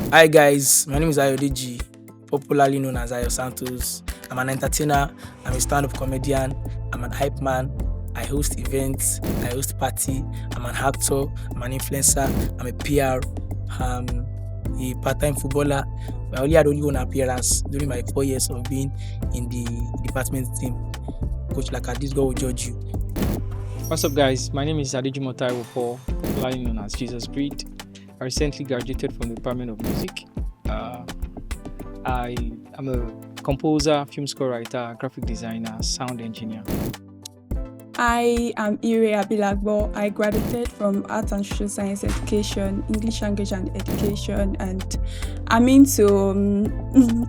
Hi guys, my name is Ayodeji, popularly known as Ayo Santos. I'm an entertainer, I'm a stand-up comedian, I'm an hype man, I host events, I host party, I'm an actor, I'm an influencer, I'm a PR, I'm a part-time footballer. I only had only one appearance during my 4 years of being in the department team. Coach Laka, this guy will judge you. What's up, guys? My name is Adijimo Taiwo Paul, popularly known as Jesus Breed. I recently graduated from the Department of Music. I am a composer, film score writer, graphic designer, sound engineer. I am Ire Abilagbo. I graduated from Art and Social Science Education, English Language and Education, and I'm into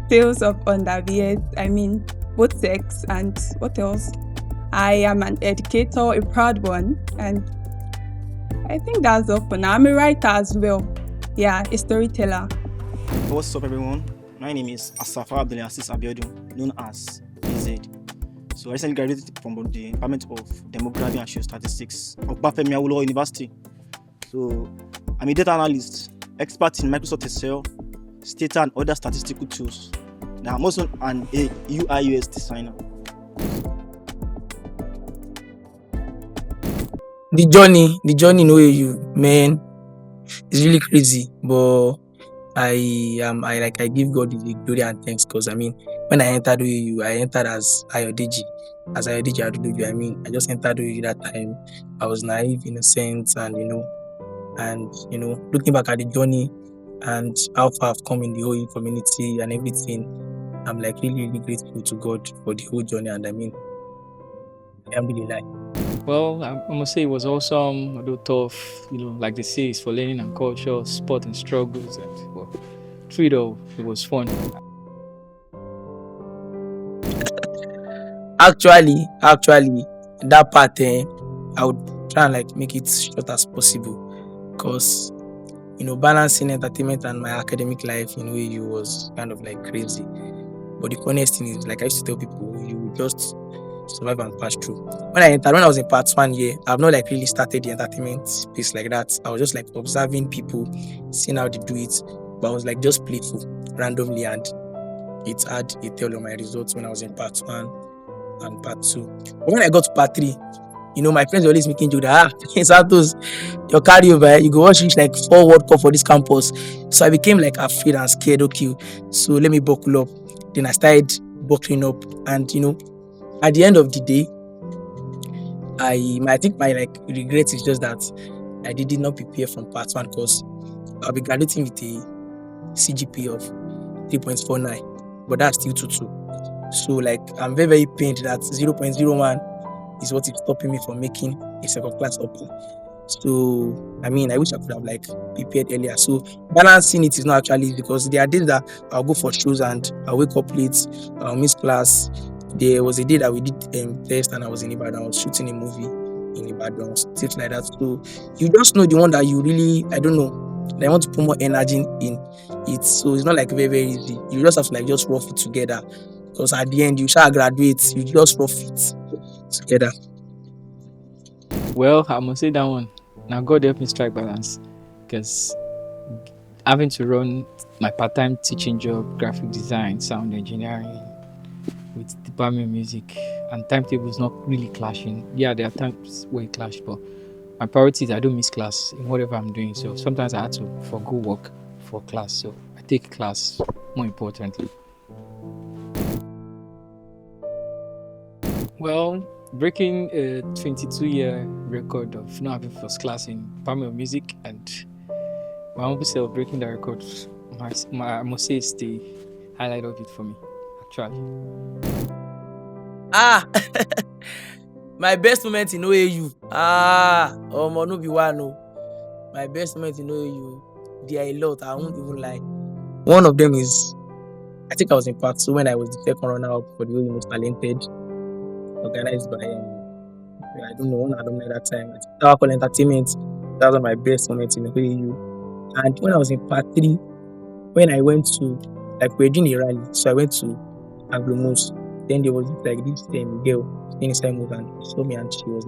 tales of underwears. I mean, both sex and what else? I am an educator, a proud one, and I think that's all for now. I'm a writer as well. Yeah, a storyteller. What's up, everyone? My name is Asafa Abdulaziz Abiodun, known as AZ. So I recently graduated from the Department of Demography and Geostatistics of Bafemi Awolowo University. So I'm a data analyst, expert in Microsoft Excel, data and other statistical tools. Now I'm also an UI/UX designer. The journey no way you man, it's really crazy, but I give God the glory and thanks because when I entered OAU, I entered as Ayodeji. As Ayodeji Adudoju, I just entered OAU that time. I was naive, innocent, and looking back at the journey and how far I've come in the OAU community and everything, I'm like really, really grateful to God for the whole journey. And I'm really like. Well, I must say it was awesome, although tough. Like they say, it's for learning and culture, sport and struggles, and through it all, it was fun. Actually, that part, I would try and make it short as possible, because balancing entertainment and my academic life in OAU was kind of crazy. But the funniest thing is, I used to tell people, you will just survive and pass through. When I was in part 1 year, I've not really started the entertainment space like that. I was just observing people, seeing how they do it, but I was just playful randomly, and it had a tell on my results when I was in part 1 and part 2. But when I got to part 3, my friends were always making joke that Santos, your carryover, you go watch reach 4 World Cup for this campus. So I became afraid and scared. Okay, so let me buckle up. Then I started buckling up, and at the end of the day, I think my regret is just that I did not prepare from part 1, because I'll be graduating with a CGPA of 3.49, but that's still 2.2. So I'm very, very pained that 0.01 is what is stopping me from making a second class upper. So I wish I could have prepared earlier. So balancing it is not actually easy, because there are days that I'll go for shows and I'll wake up late, I'll miss class. There was a day that we did test and I was in Ibadan. I was shooting a movie in Ibadan, stuff like that. So you just know the one that you really, I don't know, I want to put more energy in it. So it's not very, very easy. You just have to just rough it together, because at the end you shall graduate. You just rough it together. Well, I must say that one. Now God help me strike balance, because having to run my part-time teaching job, graphic design, sound engineering, with department music, and timetables not really clashing. Yeah, there are times where it clash, but my priority is I don't miss class in whatever I'm doing. So sometimes I had to forgo work for class. So I take class more importantly. Well, breaking a 22-year record of not having first class in Department of Music, and my own self breaking that record, I must say it's the highlight of it for me, actually. My best moment in OAU. No be one, no. My best moment in OAU, there are a lot. I won't even lie. One of them is, I think I was in part 2 when I was the second runner-up for the OAU Most Talented, organized by I don't know, one alumni that time. I think Tower Call Entertainment. That was my best moment in OAU. And when I was in part 3, when I went to we're doing a rally, so I went to Anglo-Mos. Then there was this girl staying inside Mos, and she saw me and she was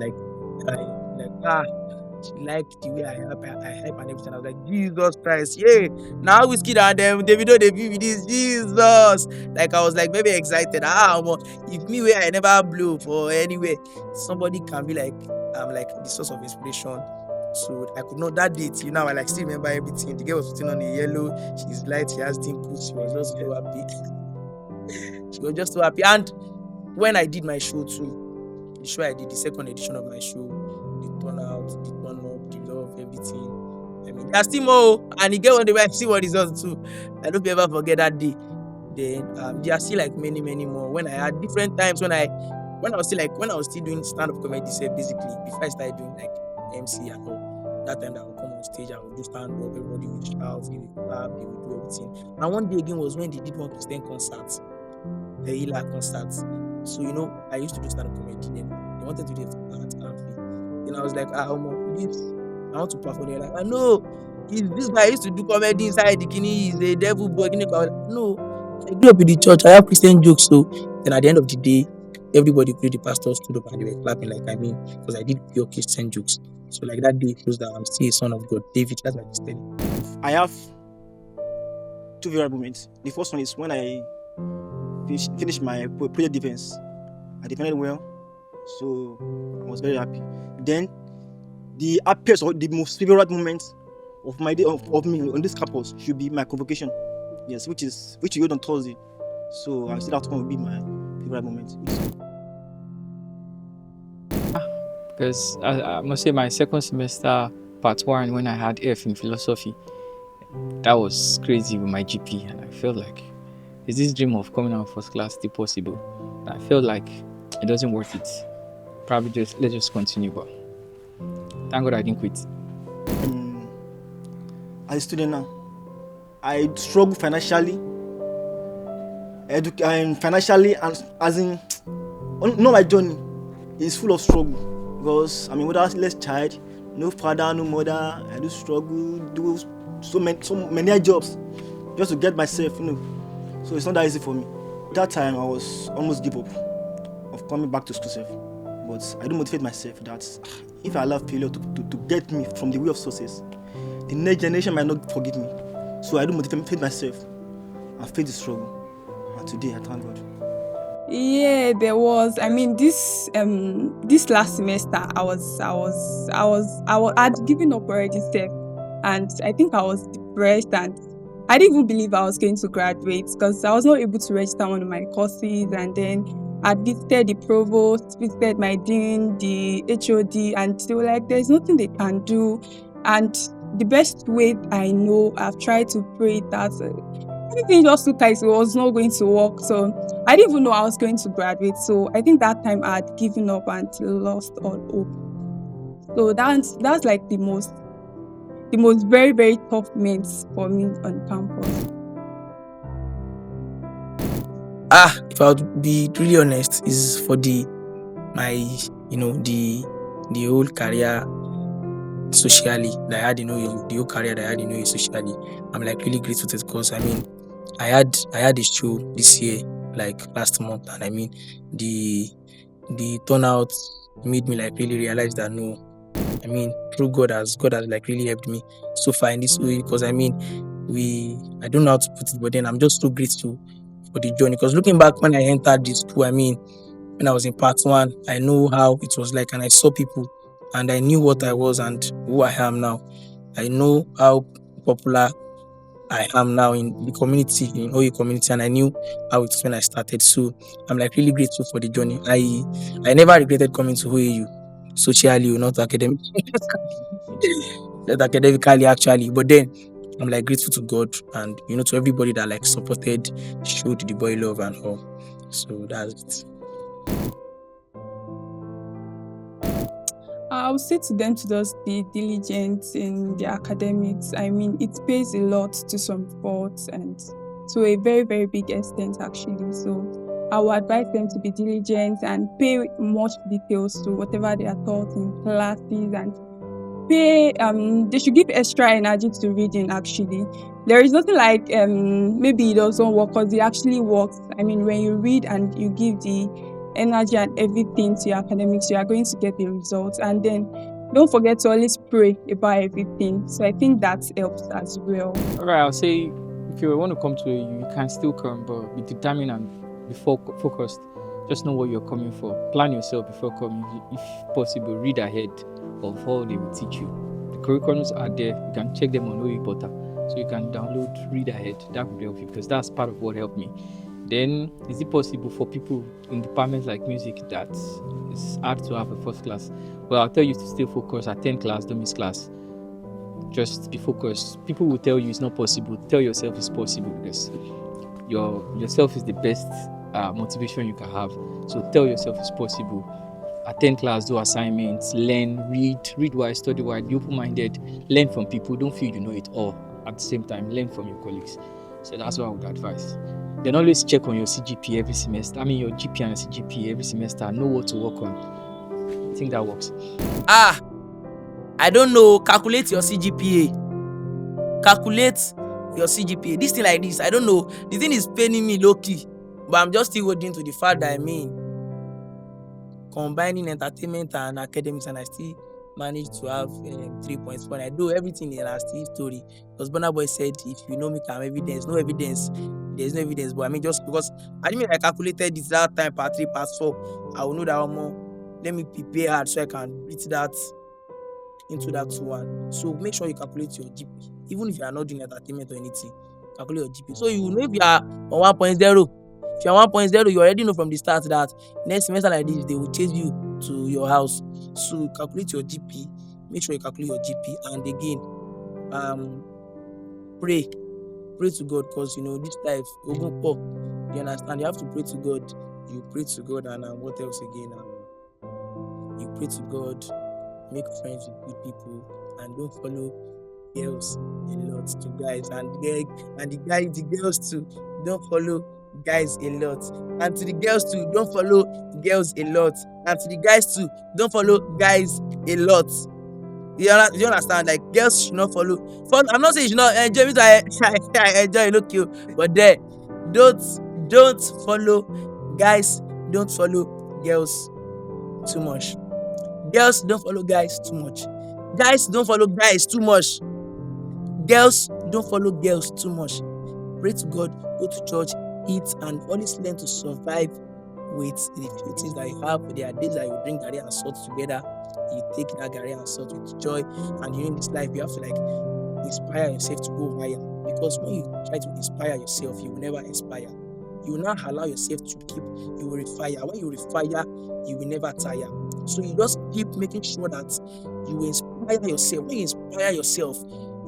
She liked the way I hype and everything. I was like, Jesus Christ, yeah. Now Whiskey and them, Davido, they be with this Jesus. Like I was like very excited. If me where I never blew for anywhere, somebody can be like the source of inspiration. So I could know that date, I like still remember everything. The girl was sitting on a yellow, she's light, she has dimples, she was just so happy. She was just so happy. And when I did my show too, the show I did, the second edition of my show, the turnout, the turn up, the love, everything. I mean, there's still more. And the girl when they went see what results too. I don't ever forget that day. Then there are still like many, many more. When I had different times when I was still doing stand-up comedy set basically, before I started doing like MC and all. That time that I would come on stage, I would do stand up, everybody would shout, they would clap, they would do everything. And one day again was when they did one Christian concert, the Hila concert. So I used to do stand-up comedy then. They wanted to do it at Amphi. Then I was like, please, I want to perform. They're like, no, this guy used to do comedy inside the kini, he's a devil boy. No, I grew up in the church, I have Christian jokes. So then at the end of the day, everybody, the pastor stood up and they were clapping because I did pure Christian jokes. So like that day shows that I'm still a son of God. David, that's my destiny. I have two viral moments. The first one is when I finished my project defense. I defended well, so I was very happy. Then the happiest or the most favorite moment of my day of me on this campus should be my convocation. Yes, which you hold on Thursday. So I say that one will be my favorite moment. Because I must say my second semester part 1 when I had F in philosophy, that was crazy with my GP, and I felt like, is this dream of coming out first class still possible? And I felt like it doesn't worth it. Probably let's just continue, but thank God I didn't quit. As a student now, I struggle financially, and as in, no, my journey is full of struggle because motherless child, no father, no mother. I do struggle, do so many jobs just to get myself, So it's not that easy for me. That time I was almost give up of coming back to school self, but I do motivate myself that if I allow failure to get me from the way of success, the next generation might not forgive me. So I do motivate myself and face the struggle. And today I thank God. Yeah, there was. This last semester, I'd given up already, Steph, and I think I was depressed, and I didn't even believe I was going to graduate because I was not able to register one of my courses, and then I visited the provost, visited my dean, the HOD, and they were like, "There's nothing they can do," and the best way I know, I've tried to pray that everything just looked like it was not going to work. So I didn't even know I was going to graduate. So I think that time I had given up and lost all hope. So that's like the most very, very tough moments for me on campus. If I would be really honest, is for the whole career socially that I had, the whole career that I had, socially. I'm like really grateful to it because I had a show this year, like last month, and the turnout made me like really realize that through God has like really helped me so far in this way because I don't know how to put it, but then I'm just so grateful for the journey because looking back when I entered this school, when I was in part 1, I know how it was like and I saw people and I knew what I was and who I am now. I know how popular I am now in the community, in OU community, and I knew how it was when I started. So I'm like really grateful for the journey. I never regretted coming to OU socially, not academically, not academically actually. But then I'm like grateful to God and to everybody that like supported, showed the boy love and all. So that's it. I would say to them to just be diligent in their academics. It pays a lot to some faults and to a very, very big extent actually. So I would advise them to be diligent and pay much details to whatever they are taught in classes and they should give extra energy to reading actually. There is nothing like maybe it doesn't work because it actually works. When you read and you give the energy and everything to your academics, you are going to get the results. And then don't forget to always pray about everything. So I think that helps as well. All right, I'll say if you want to come to a you can still come, but be determined and be focused. Just know what you're coming for. Plan yourself before coming. If possible, read ahead of all they will teach you. The curriculums are there. You can check them on OE Portal. So you can download, read ahead. That would help you because that's part of what helped me. Then, is it possible for people in departments like music that it's hard to have a first class? Well, I'll tell you to stay focused, attend class, don't miss class. Just be focused. People will tell you it's not possible. Tell yourself it's possible because yourself is the best motivation you can have. So tell yourself it's possible. Attend class, do assignments, learn, read wide, study wide, be open-minded, learn from people. Don't feel you know it all. At the same time, learn from your colleagues. So that's what I would advise. Then always check on your CGP every semester. I mean your GP and CGP every semester. Know what to work on. I think that works. I don't know. Calculate your CGPA. Calculate your CGPA. This thing like this, I don't know. The thing is paining me low key, but I'm just still holding to the fact that combining entertainment and academics, and I still managed to have 3.4. I do everything in a still story. Because Burna Boy said, if you know me, can evidence. No evidence. There's no evidence. But I mean, just because I calculated this that time part 3, part 4, I will know that more. Let me prepare hard so I can beat that into that one. So make sure you calculate your GP. Even if you are not doing entertainment or anything, calculate your GP. So you know if you are on 1.0. If you are 1.0, you already know from the start that next semester like this, they will chase you to your house. So calculate your GP. Make sure you calculate your GP. And again, pray to God, because this life open up. You understand? You have to pray to God. You pray to God, and what else again? You pray to God. Make friends with good people, and don't follow girls a lot to guys, and the girls too, don't follow guys a lot, and to the girls too, don't follow girls a lot, and to the guys too, don't follow guys a lot. You understand? Like, girls should not follow. I'm not saying you should not enjoy it. I enjoy it, look you, but there, don't follow guys. Don't follow girls too much. Girls don't follow guys too much. Guys don't follow guys too much. Girls don't follow girls too much. Pray to God, go to church, eat, and always learn to survive with the few things that you have. There are days that you drink garri and salt together. You take that garri and salt with joy. And in this life, you have to inspire yourself to go higher. Because when you try to inspire yourself, you will never inspire. You will not allow yourself to keep. You will refire. When you refire, you will never tire. So you just keep making sure that you inspire yourself. When you inspire yourself,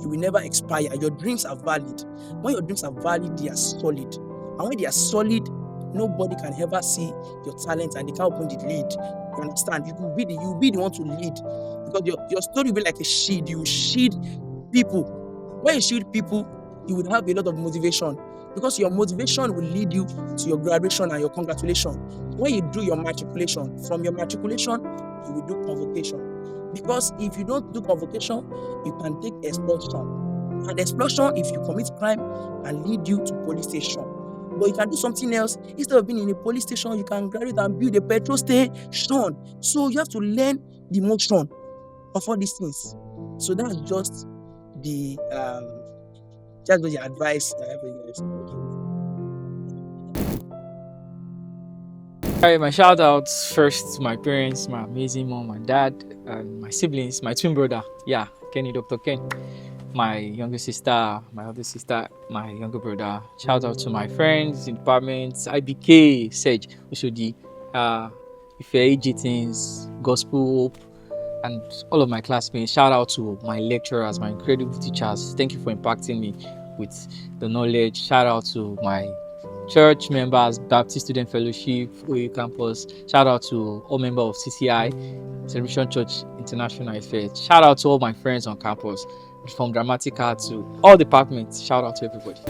you will never expire. Your dreams are valid. When your dreams are valid, they are solid. And when they are solid, nobody can ever see your talent and they can't open the lead. You understand? You will be the one to lead. Because your story will be like a shield. You will shield people. When you shield people, you will have a lot of motivation. Because your motivation will lead you to your graduation and your congratulation. When you do your matriculation, from your matriculation, you will do convocation. Because if you don't do convocation, you can take expulsion. And expulsion, if you commit crime, can lead you to police station. But you can do something else. Instead of being in a police station, you can graduate and build a petrol station. So you have to learn the motion of all these things. So that's just the advice that everybody is looking. All right, my shout outs first to my parents, my amazing mom and dad, and my siblings, my twin brother, Kenny, Dr. Ken, my younger sister, my older sister, my younger brother. Shout out to my friends in departments, IBK, Sedge, Ushodi, Ife Ejitins, Gospel Hope, and all of my classmates. Shout out to my lecturers, my incredible teachers. Thank you for impacting me with the knowledge. Shout out to my church members, Baptist Student Fellowship, OU Campus. Shout out to all members of CCI, Celebration Church International Affairs. Shout out to all my friends on campus, from Dramatic Art to all departments. Shout out to everybody.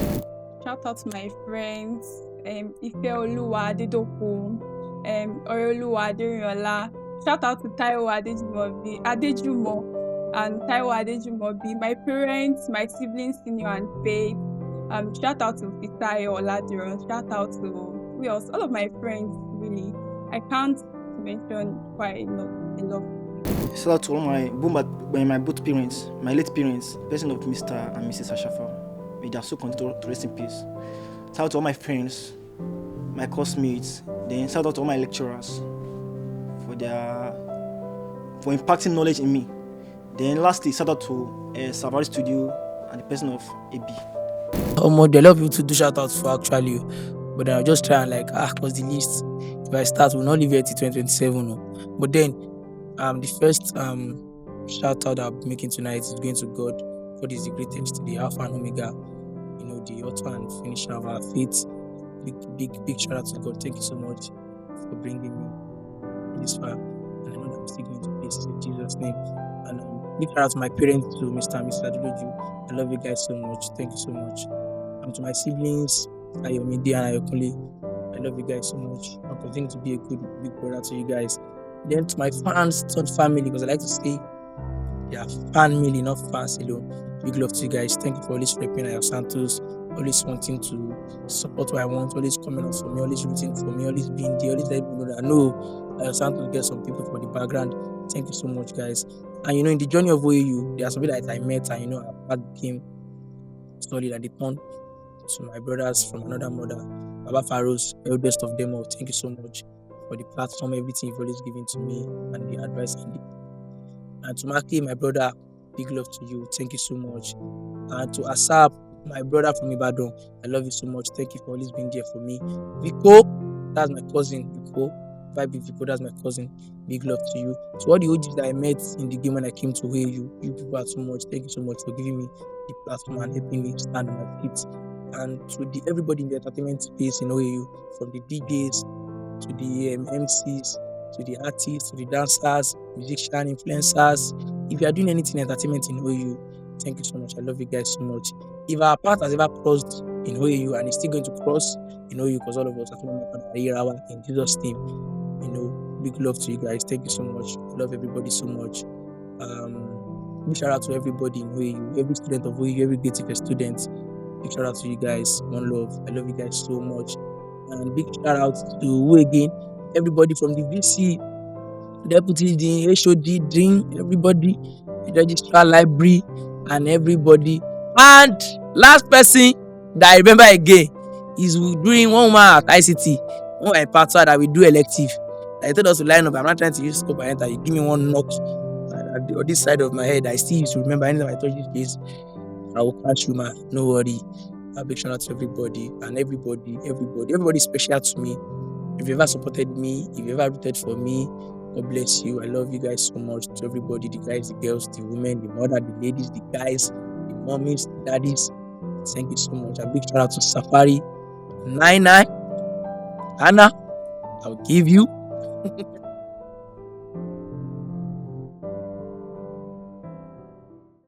Shout out to my friends, Ifeoluwa Adedoku, Oreoluwa Aderiola. Shout out to Taiwo Adejumo, and Taiwo Adejumobi. My parents, my siblings, Senior and Faith. Shout out to Fisayo Oladiran. Shout out to who else? All of my friends, really. I can't mention quite a lot. Shout out to all my both parents, my late parents, person of Mr. and Mrs. Ashafa. May their soul continue to rest in peace. Shout out to all my friends, my classmates, then shout out to all my lecturers for impacting knowledge in me. Then lastly, shout out to Savari Studio and the person of AB. There are a lot of people to do shout outs for actually, but then I'll just try and like cause the list. If I start, we'll not leave here till 2027. No. But then the first shout out I'm making tonight is going to God. God is the greatest, the Alpha and Omega, the author and finisher of our faith. Big shout out to God. Thank you so much for bringing me this far. And I know that I'm still going to places in Jesus' name. And big shout out to my parents, to Mr. and Mrs. Adeloju. I love you guys so much. Thank you so much. And to my siblings, Ayomide and Ayokunle, I love you guys so much. I'll continue to be a good big brother to you guys. Then to my fans, third family, because I like to say, yeah, family, not fans alone. Big love to you guys. Thank you for always repping Ayo Santos, always wanting to support what I want, always coming out for me, always rooting for me, always being there, always letting people know that Ayo Santos gets some people for the background. Thank you so much, guys. And in the journey of OAU, there are some people that I met, and our path became solid, and they turned to my brothers from another mother, Baba Faros, eldest of them all. Thank you so much for the platform, everything you've always given to me, and the advice and to Maki, my brother, big love to you. Thank you so much. And to Asap, my brother from Ibadan, I love you so much. Thank you for always being there for me. Vico, that's my cousin. Vico, that's my cousin. Big love to you. To all the OGs that I met in the game when I came to hear you people are so much. Thank you so much for giving me the platform and helping me stand on my feet. And to everybody in the entertainment space in OAU, from the DJs to the MCs, to the artists, to the dancers, musicians, influencers. If you are doing anything entertainment in OAU, thank you so much. I love you guys so much. If our path has ever crossed in OAU and it's still going to cross in OAU, because all of us are in Jesus' name, big love to you guys. Thank you so much. I love everybody so much. Big shout out to everybody in OAU, every student of OAU, every creative student. Big shout out to you guys. One love. I love you guys so much. And big shout out to who again? Everybody from the VC, Deputy Dean, HOD Dean, everybody, the registrar library, and everybody. And last person that I remember again is during one woman at ICT, one of my partner that we do elective. I told us to line up. I'm not trying to use scope and enter. You give me one knock on this side of my head. I still used to remember anytime I touch this place, I will catch you, man. No worry. A big shout out to everybody and everybody special to me. If you ever supported me, if you ever rooted for me, God bless you. I love you guys so much. To everybody, the guys, the girls, the women, the mother, the ladies, the guys, the mommies, the daddies. Thank you so much. A big shout out to Safari 99. Anna, I'll give you.